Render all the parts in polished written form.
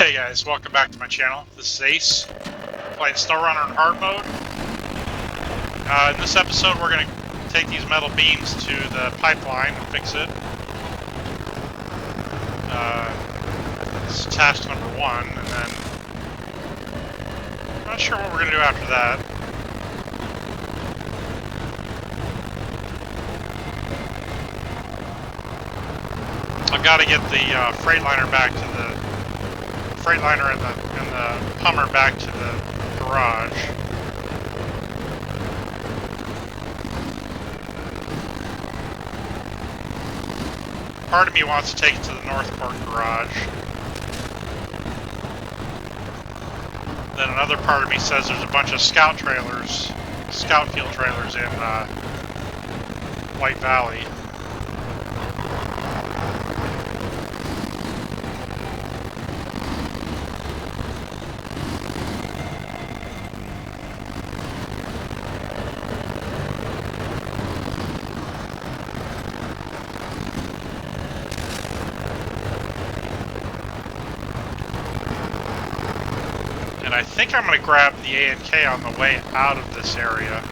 Hey guys, welcome back to my channel. This is Ace, playing SnowRunner in hard mode. In this episode we're going to take these metal beams to the pipeline and fix it. This is task number 1, and then I'm not sure what we're going to do after that. I've got to get the Freightliner back to the Freightliner and the Hummer back to the garage. Part of me wants to take it to the Northport garage. Then another part of me says there's a bunch of scout field trailers in White Valley. And I think I'm going to grab the A&K on the way out of this area.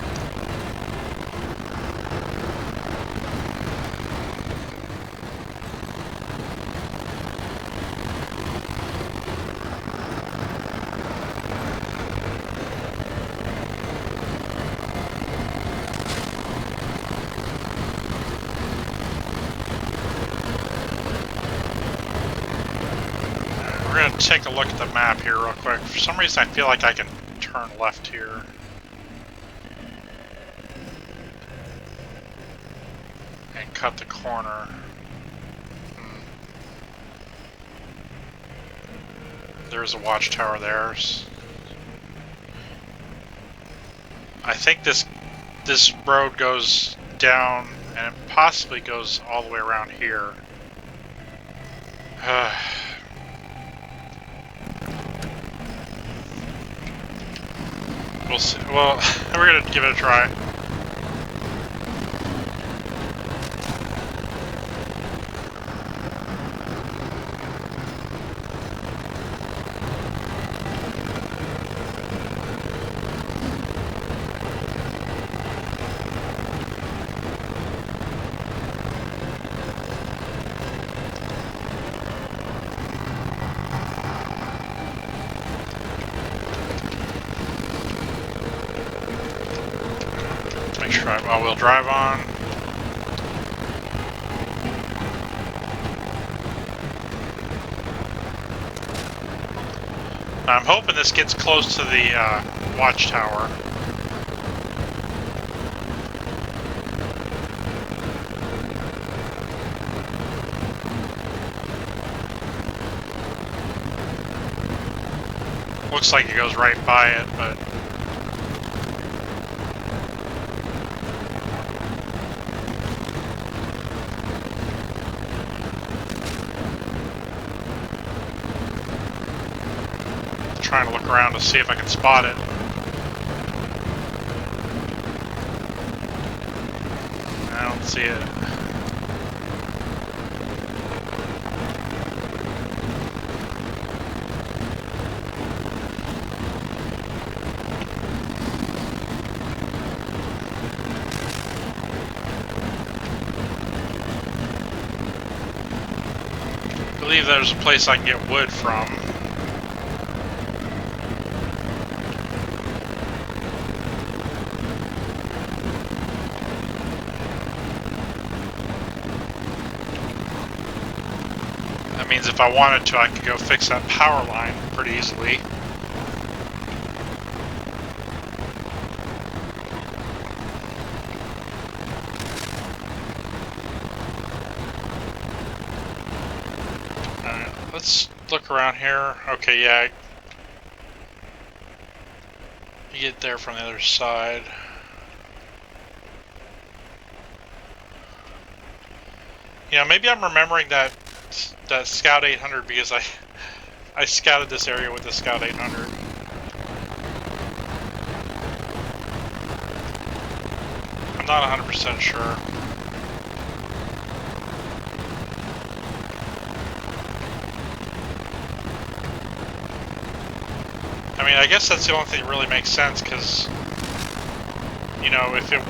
We're going to take a look at the map here real quick. For some reason I feel like I can turn left here. And cut the corner. There's a watchtower there. I think this road goes down and it possibly goes all the way around here. We'll see. Well, we're gonna give it a try. Make sure I have all-wheel drive on. I'm hoping this gets close to the watchtower. Looks like it goes right by it, but trying to look around to see if I can spot it. I don't see it. I believe there's a place I can get wood from. That means if I wanted to, I could go fix that power line pretty easily. Alright, let's look around here. Okay, yeah. You get there from the other side. Yeah, maybe I'm remembering that Scout 800 because I scouted this area with the Scout 800. I'm not 100% sure. I mean, I guess that's the only thing that really makes sense, because, you know, if it...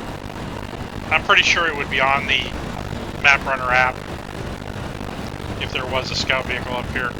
I'm pretty sure it would be on the Map Runner app if there was a scout vehicle up here.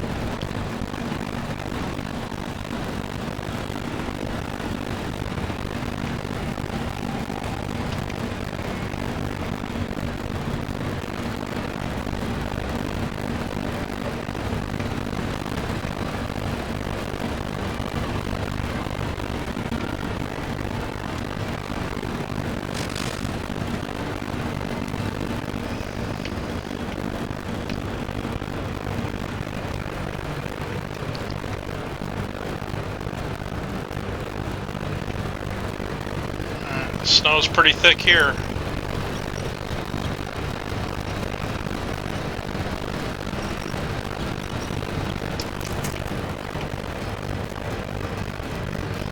The snow's pretty thick here.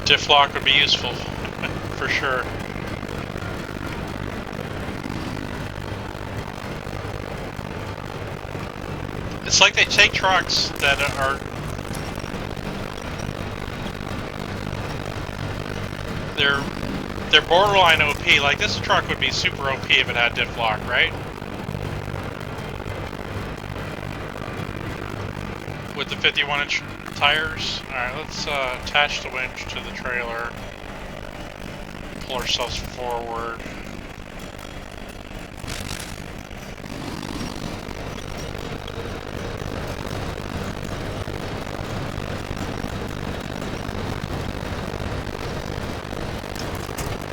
Diff lock would be useful, for sure. It's like they take trucks that are... They're borderline OP. Like, this truck would be super OP if it had diff lock, right? With the 51-inch tires. Alright, let's attach the winch to the trailer. Pull ourselves forward.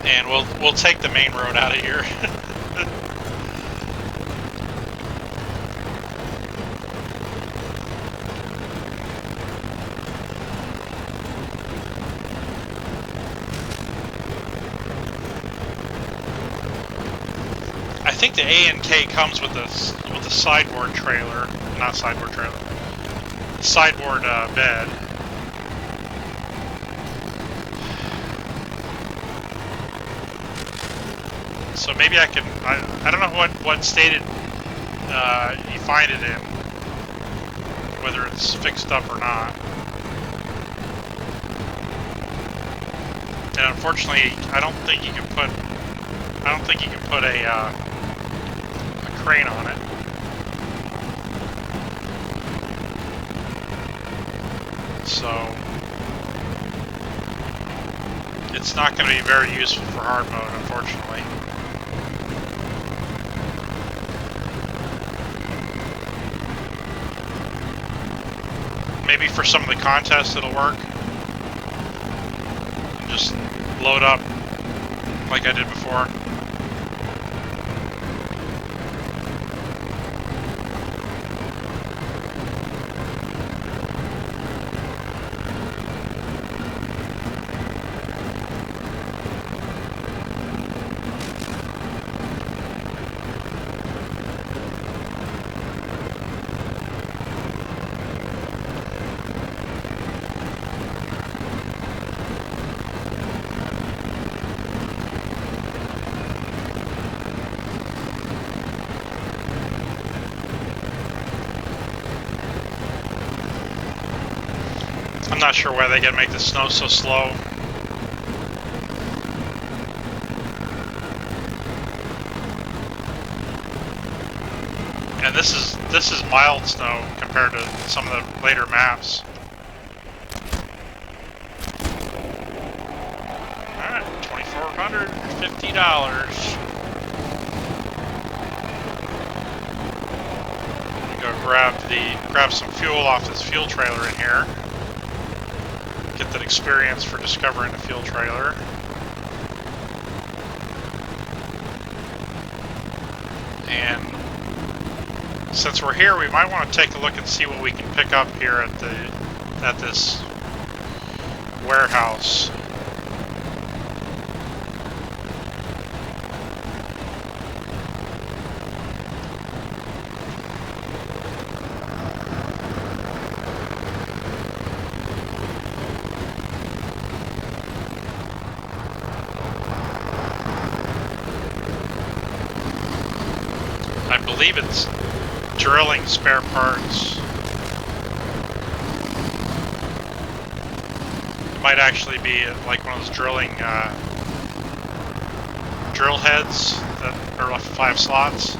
And we'll take the main road out of here. I think the A and K comes with the sideboard trailer, not sideboard trailer, sideboard bed. So maybe I can, I don't know what state you find it in, whether it's fixed up or not. And unfortunately, I don't think you can put a crane on it. So it's not going to be very useful for hard mode, unfortunately. Maybe for some of the contests it'll work. Just load up like I did before. I'm not sure why they gotta make the snow so slow. And this is mild snow compared to some of the later maps. Alright, $2,450. Go grab some fuel off this fuel trailer in here. Get that experience for discovering the fuel trailer. And since we're here, we might want to take a look and see what we can pick up here at this warehouse. I believe it's drilling spare parts. might actually be like one of those drilling drill heads that are like 5 slots.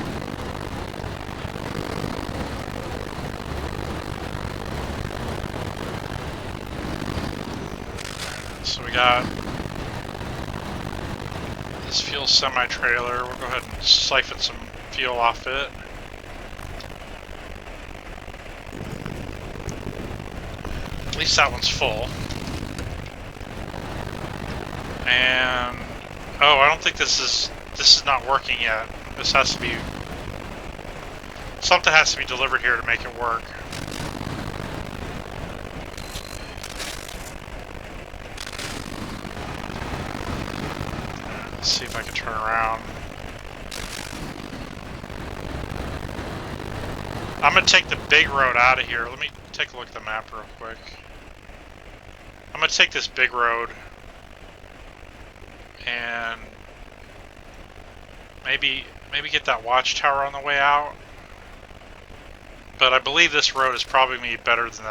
So we got this fuel semi-trailer. We'll go ahead and siphon some fuel off it. At least that one's full. And oh, I don't think this is not working yet. This has to be, something has to be delivered here to make it work. Let's see if I can turn around. I'm gonna take the big road out of here. Let me take a look at the map real quick. I'm gonna take this big road and maybe get that watchtower on the way out. But I believe this road is probably gonna be better than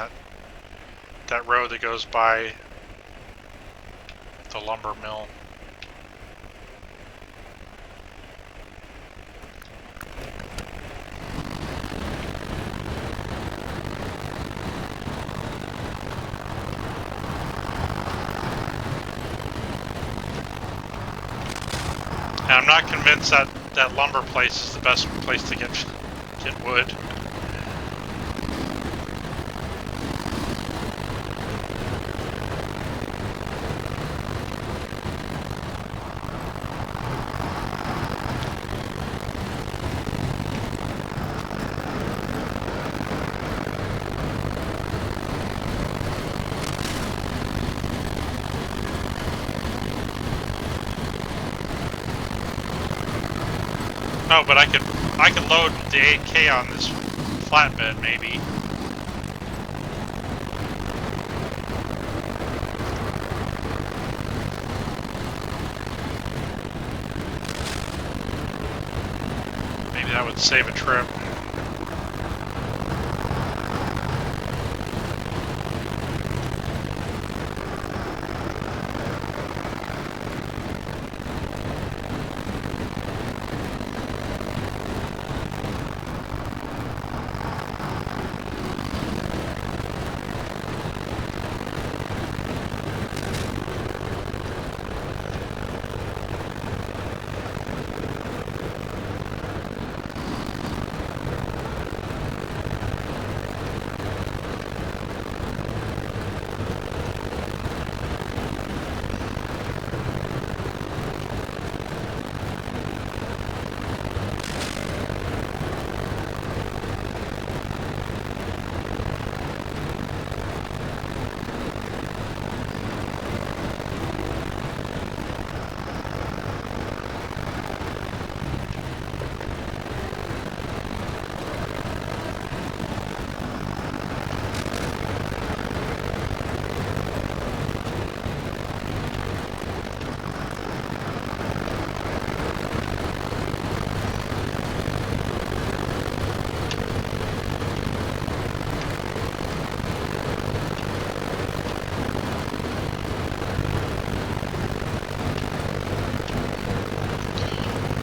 that road that goes by the lumber mill. And I'm not convinced that that lumber place is the best place to get wood. No, but I could load the 8K on this flatbed, maybe. Maybe that would save a trip.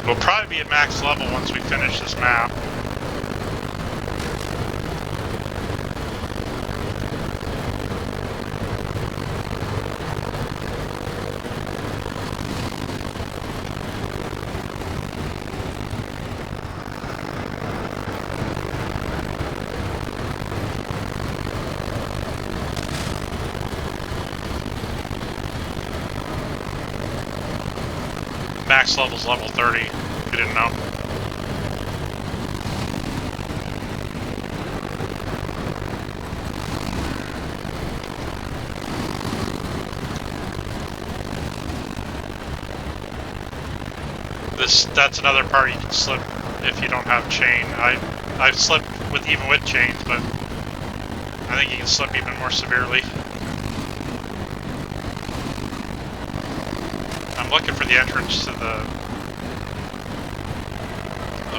We'll probably be at max level once we finish this map. Max level's level 30, if you didn't know. That's another part you can slip if you don't have chain. I've slipped even with chains, but I think you can slip even more severely. I'm looking for the entrance to the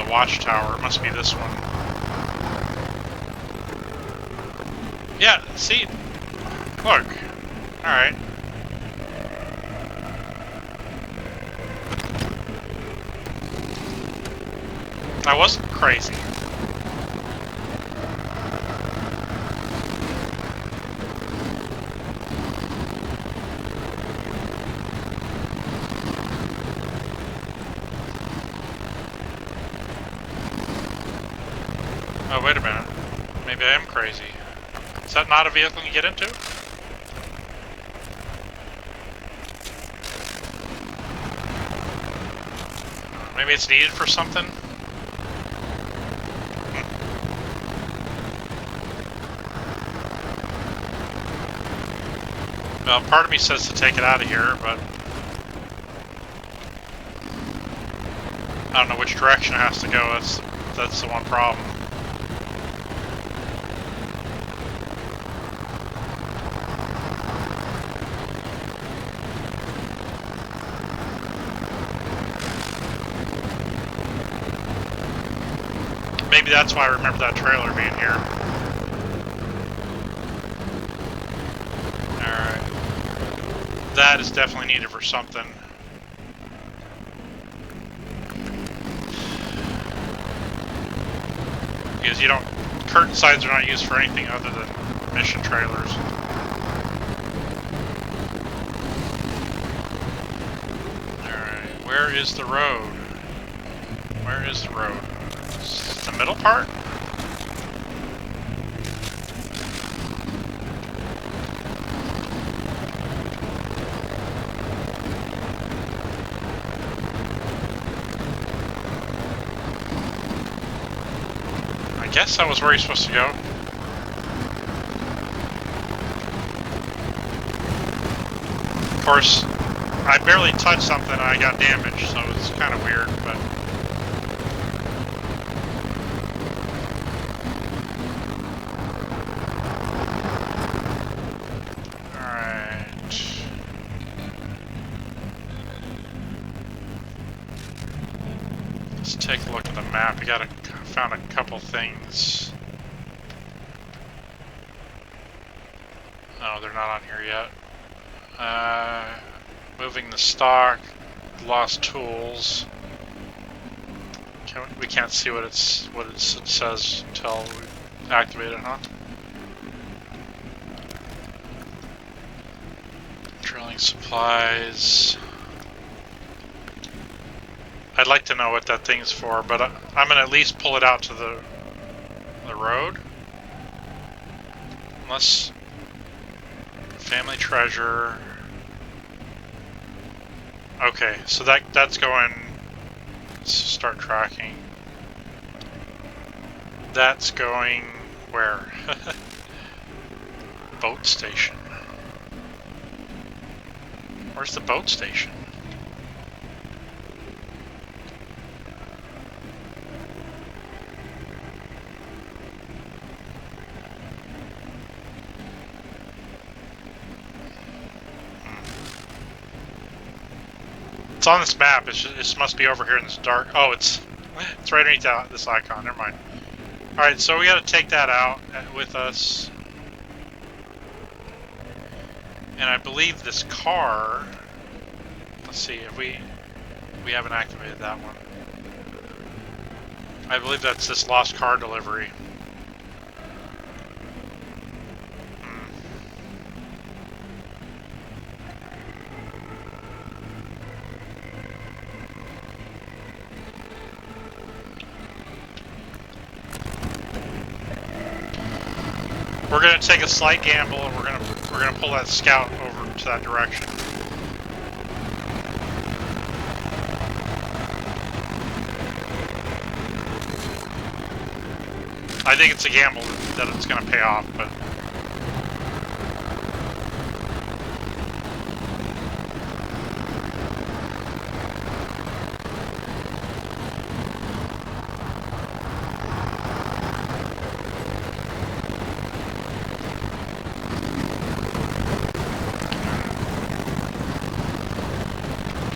watchtower. It must be this one. Yeah, see? Look. Alright. I wasn't crazy. Oh, wait a minute. Maybe I am crazy. Is that not a vehicle you get into? Maybe it's needed for something? Well, part of me says to take it out of here, but I don't know which direction it has to go. That's the one problem. Maybe that's why I remember that trailer being here. Alright. That is definitely needed for something. Because you don't... curtain sides are not used for anything other than mission trailers. Alright, where is the road? Where is the road? The middle part? I guess that was where he's supposed to go. Of course, I barely touched something and I got damaged, so it's kind of weird, but... Take a look at the map. We found a couple things. Oh, they're not on here yet. Moving the stock, lost tools. We can't see what it says until we activate it, huh? Drilling supplies. I'd like to know what that thing's for, but I'm gonna at least pull it out to the road. Unless... family treasure... Okay, so that's going... Let's start tracking. That's going... where? Boat station. Where's the boat station? It's on this map. It just must be over here in this dark. Oh, it's right underneath this icon. Never mind. All right, so we got to take that out with us, and I believe this car. Let's see if we haven't activated that one. I believe that's this lost car delivery. We're gonna take a slight gamble, and we're gonna pull that scout over to that direction. I think it's a gamble that it's gonna pay off, but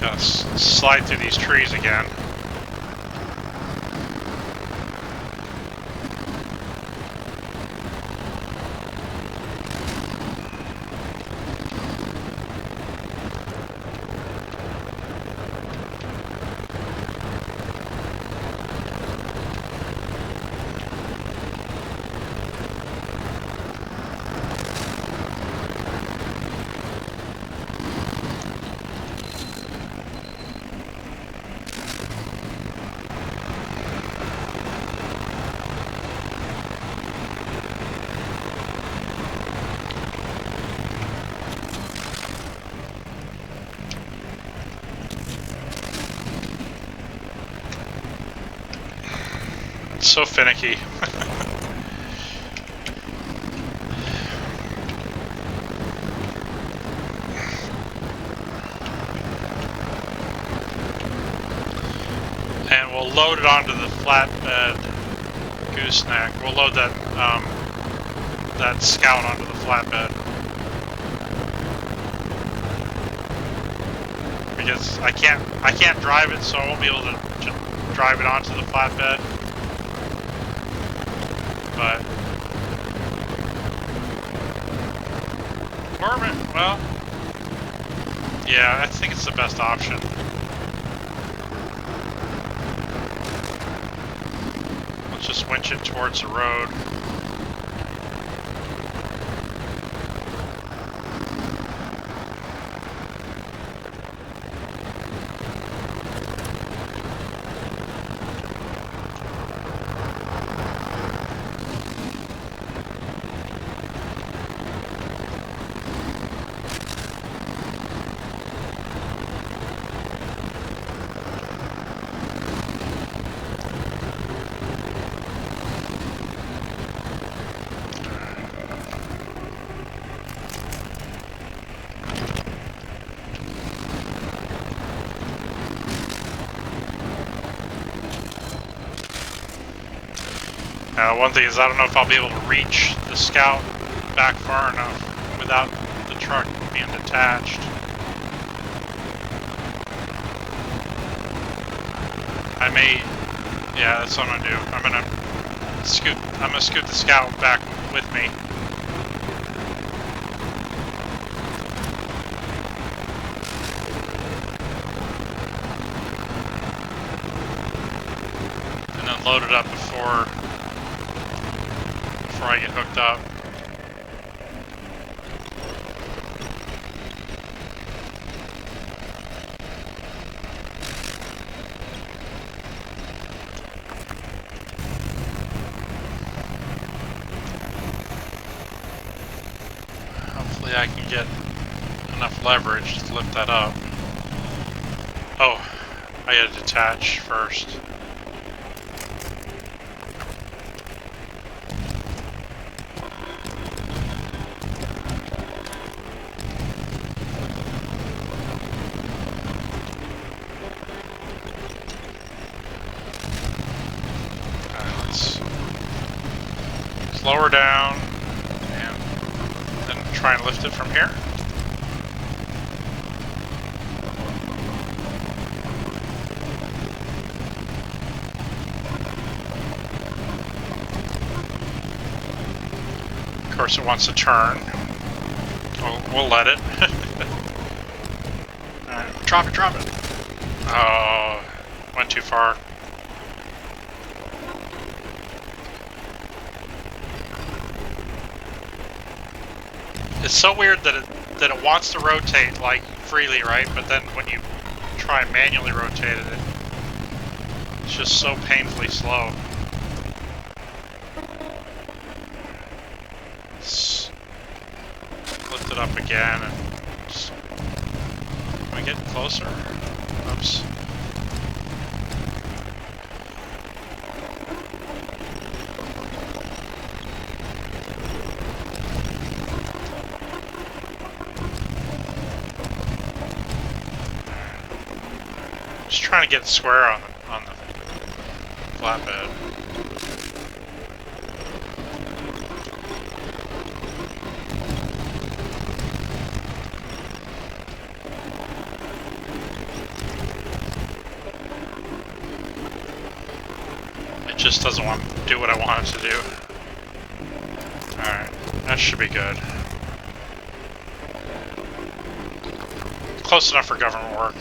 gotta slide through these trees again. So finicky. And we'll load it onto the flatbed gooseneck. We'll load that that Scout onto the flatbed. Because I can't drive it, so I won't be able to drive it onto the flatbed. But Orbit, well, yeah, I think it's the best option. Let's just winch it towards the road. One thing is I don't know if I'll be able to reach the Scout back far enough without the truck being detached. I may, yeah, that's what I'm gonna do. I'm gonna scoot the Scout back with me. And then load it up before I get hooked up. Hopefully I can get enough leverage to lift that up. Oh, I gotta detach first. Lower down and then try and lift it from here. Of course it wants to turn. We'll let it. Alright, drop it. Oh, went too far. It's so weird that it wants to rotate like freely, right? But then when you try and manually rotate it, it's just so painfully slow. Let's lift it up again and just, am I getting closer? Oops. Just trying to get it square on the flatbed. It just doesn't want to do what I want it to do. Alright, that should be good. Close enough for government work.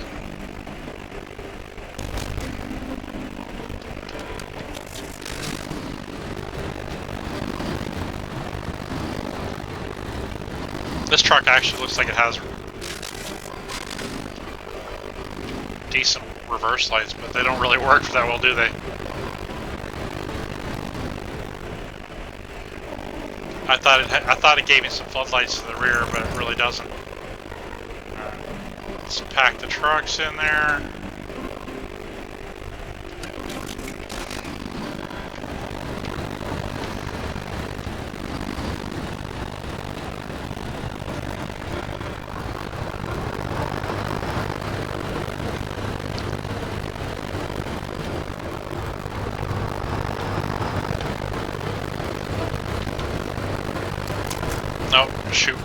This truck actually looks like it has decent reverse lights, but they don't really work that well, do they? I thought it gave me some floodlights to the rear, but it really doesn't. Let's pack the trucks in there. Nope, shoot.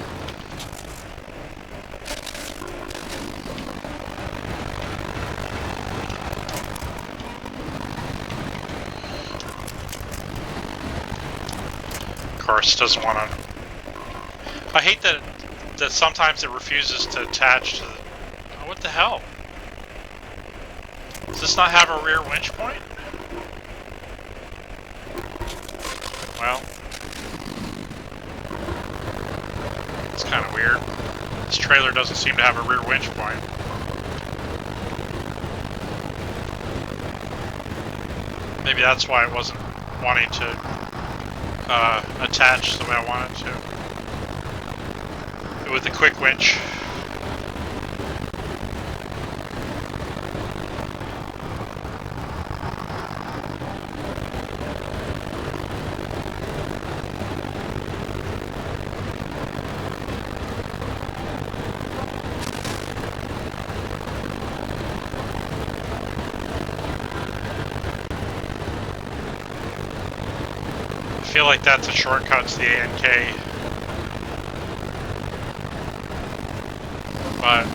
Of course, doesn't want to. I hate that sometimes it refuses to attach to the. Oh, what the hell? Does this not have a rear winch point? Well, it's kind of weird. This trailer doesn't seem to have a rear winch point. Maybe that's why it wasn't wanting to attach the way I wanted to. With the quick winch. I feel like that's a shortcut to the ANK. But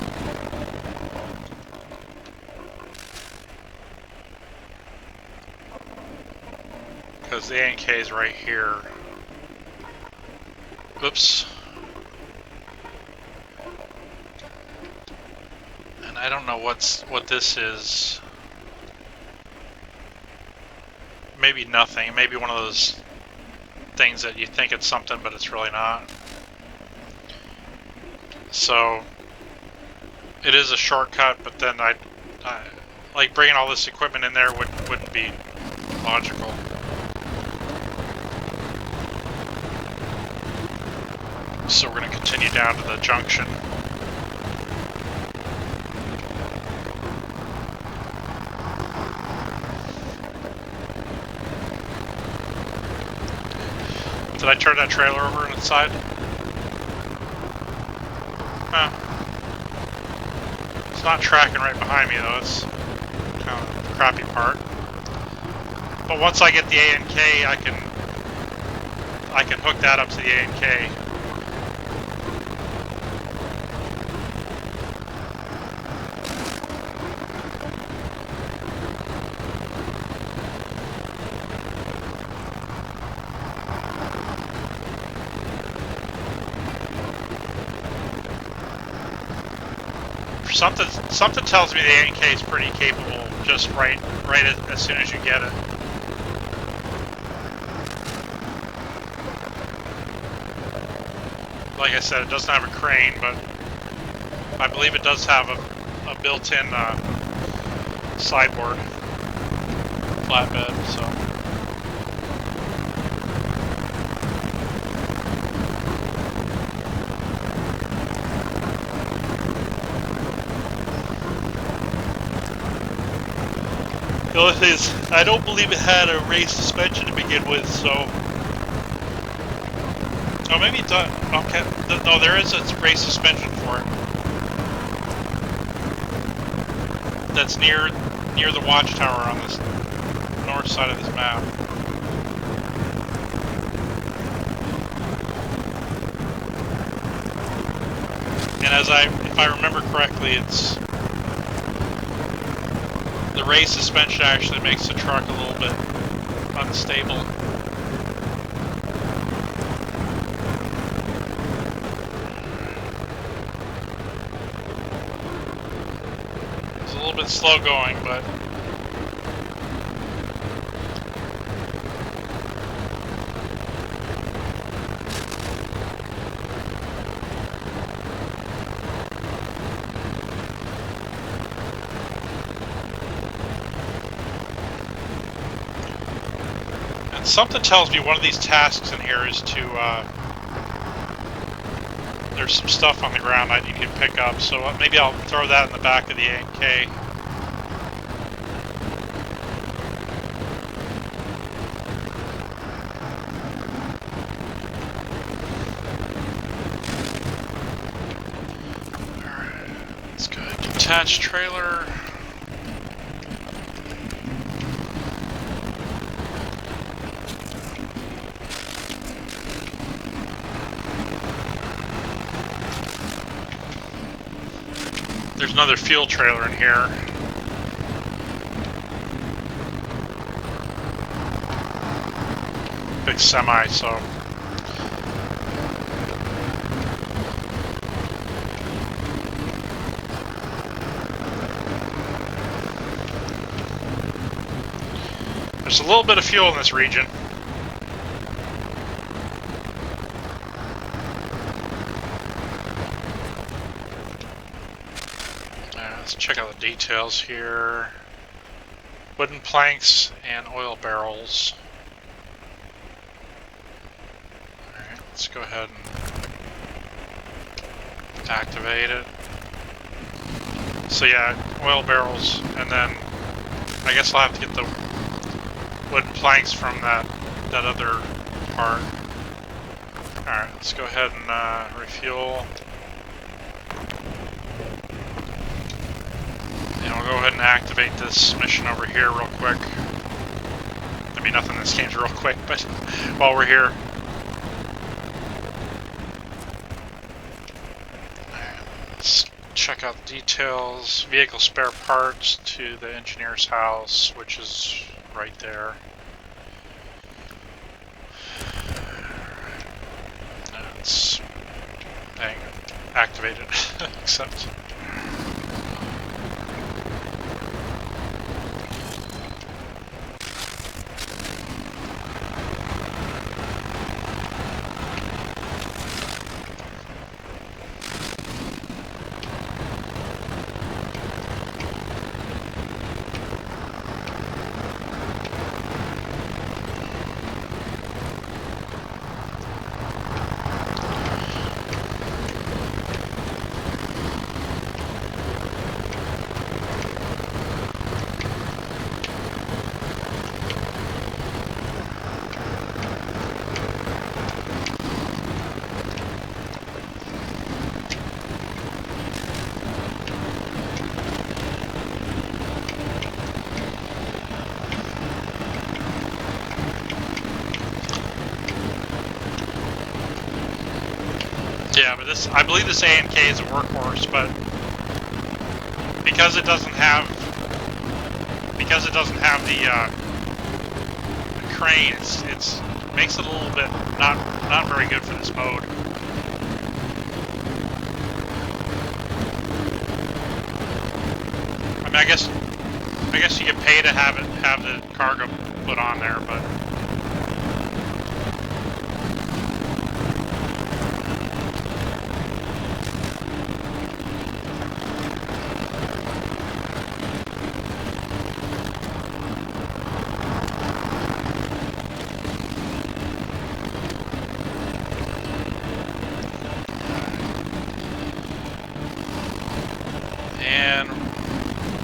because the ANK is right here. Oops. And I don't know what this is. Maybe nothing. Maybe one of those things that you think it's something, but it's really not. So it is a shortcut, but then I like bringing all this equipment in there wouldn't be logical. So we're going to continue down to the junction. Did I turn that trailer over on its side? Huh. It's not tracking right behind me though, it's kind of the crappy part. But once I get the ANK, I can hook that up to the ANK. Something tells me the ANK is pretty capable just right as soon as you get it. Like I said, it doesn't have a crane, but I believe it does have a built-in sideboard flatbed, so. The only thing is, I don't believe it had a race suspension to begin with, so. Oh, maybe it does. Okay. No, there is a race suspension for it. That's near the watchtower on this north side of this map. And if I remember correctly, it's the race suspension actually makes the truck a little bit unstable. It's a little bit slow going, but something tells me one of these tasks in here is to, there's some stuff on the ground I need to pick up, so maybe I'll throw that in the back of the ANK. Alright, that's good. Detached trailer. There's another fuel trailer in here. Big semi, so... There's a little bit of fuel in this region. Let's check out the details here. Wooden planks and oil barrels. Alright, let's go ahead and activate it. So yeah, oil barrels, and then I guess I'll have to get the wooden planks from that other part. Alright, let's go ahead and refuel. And we'll go ahead and activate this mission over here real quick. I mean, nothing in this game's real quick, but while we're here. Let's check out the details. Vehicle spare parts to the engineer's house, which is right there. It's dang, activated. Accept. Yeah, but I believe this AMK is a workhorse, but because it doesn't have the crane, it makes it a little bit not very good for this mode. I mean, I guess you get paid to have the cargo put on there, but. And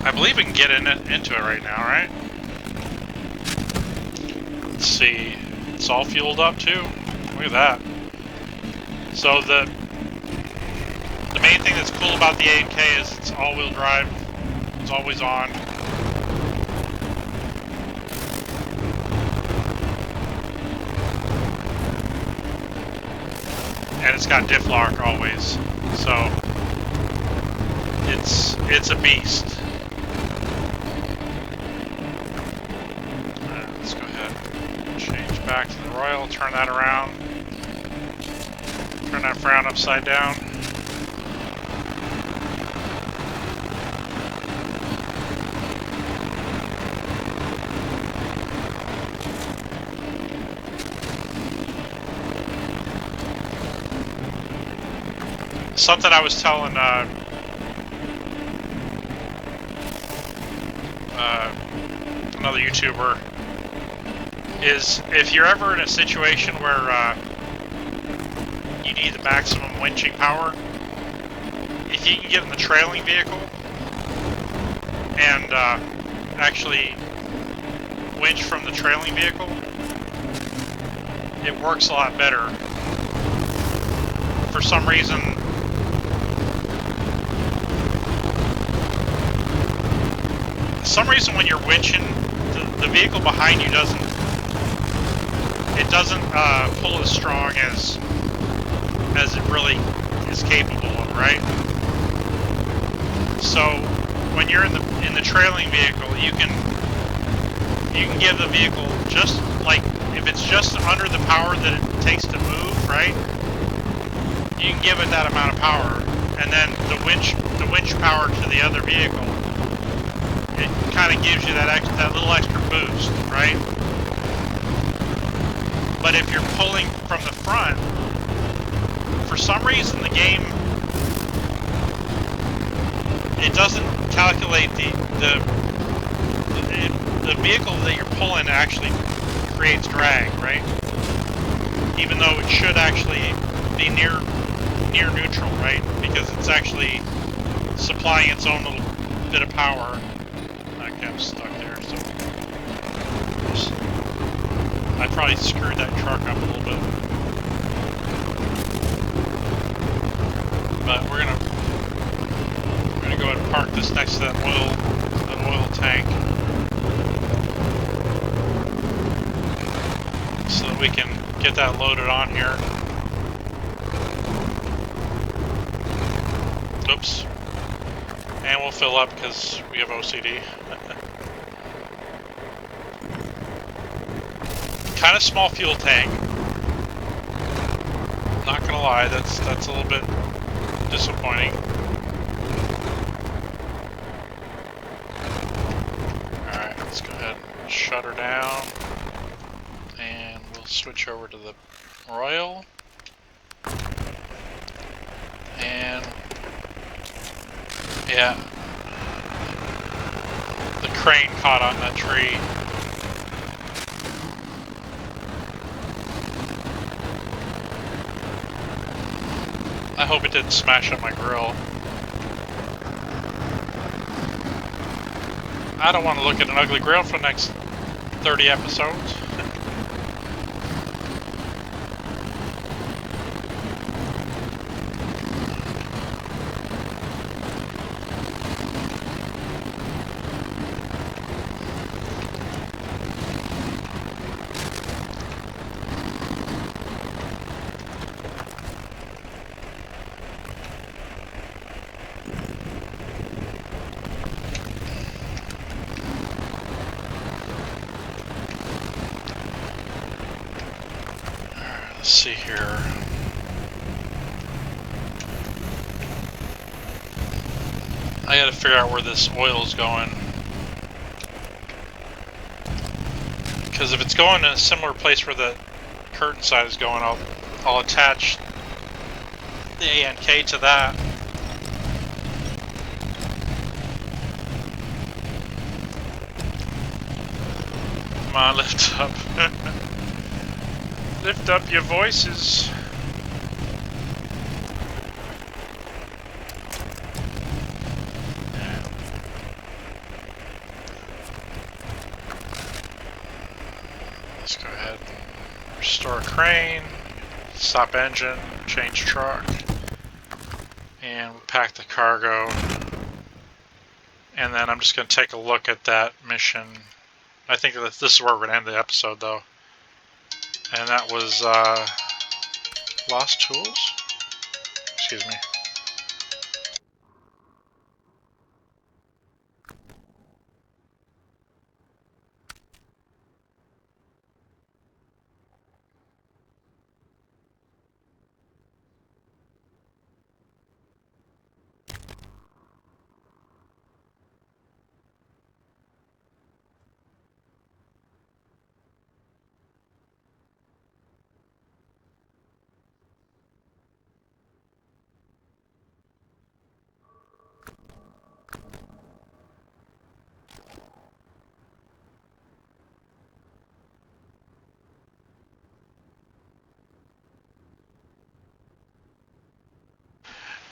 I believe we can get into it right now, right? Let's see. It's all fueled up too. Look at that. So the main thing that's cool about the AMK is it's all-wheel drive. It's always on. And it's got diff lock always. So it's a beast. Alright, let's go ahead and change back to the Royal, turn that around. Turn that frown upside down. Something I was telling another YouTuber is if you're ever in a situation where you need the maximum winching power, if you can get in the trailing vehicle and actually winch from the trailing vehicle, it works a lot better. For some reason, when you're winching, the vehicle behind you doesn't pull as strong as it really is capable of, right? So when you're in the trailing vehicle, you can give the vehicle just like, if it's just under the power that it takes to move, right? You can give it that amount of power, and then the winch power to the other vehicle, it kind of gives you that little extra boost, right? But if you're pulling from the front, for some reason the game, it doesn't calculate the vehicle that you're pulling actually creates drag, right? Even though it should actually be near neutral, right? Because it's actually supplying its own little bit of power. Okay, I'm stuck there, so I probably screwed that truck up a little bit. But we're gonna go ahead and park this next to that oil tank, so that we can get that loaded on here. Oops. And we'll fill up because we have OCD. Kind of small fuel tank. Not gonna lie, that's a little bit disappointing. Alright, let's go ahead and shut her down. And we'll switch over to the Royal. And yeah, the crane caught on that tree. I hope it didn't smash up my grill. I don't want to look at an ugly grill for the next 30 episodes. Let's see here. I gotta figure out where this oil is going. Because if it's going in a similar place where the curtain side is going, I'll attach the ANK to that. Come on, lift up. Lift up your voices. Let's go ahead and restore crane, stop engine, change truck, and we'll pack the cargo. And then I'm just going to take a look at that mission. I think that this is where we're going to end the episode, though. And that was Lost Tools? Excuse me.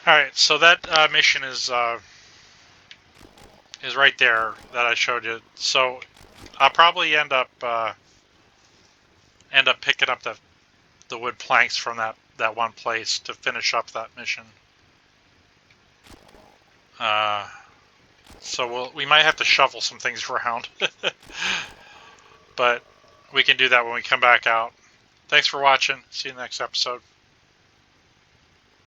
Alright, so that mission is right there that I showed you. So I'll probably end up picking up the wood planks from that one place to finish up that mission. So we might have to shuffle some things around. But we can do that when we come back out. Thanks for watching. See you in the next episode.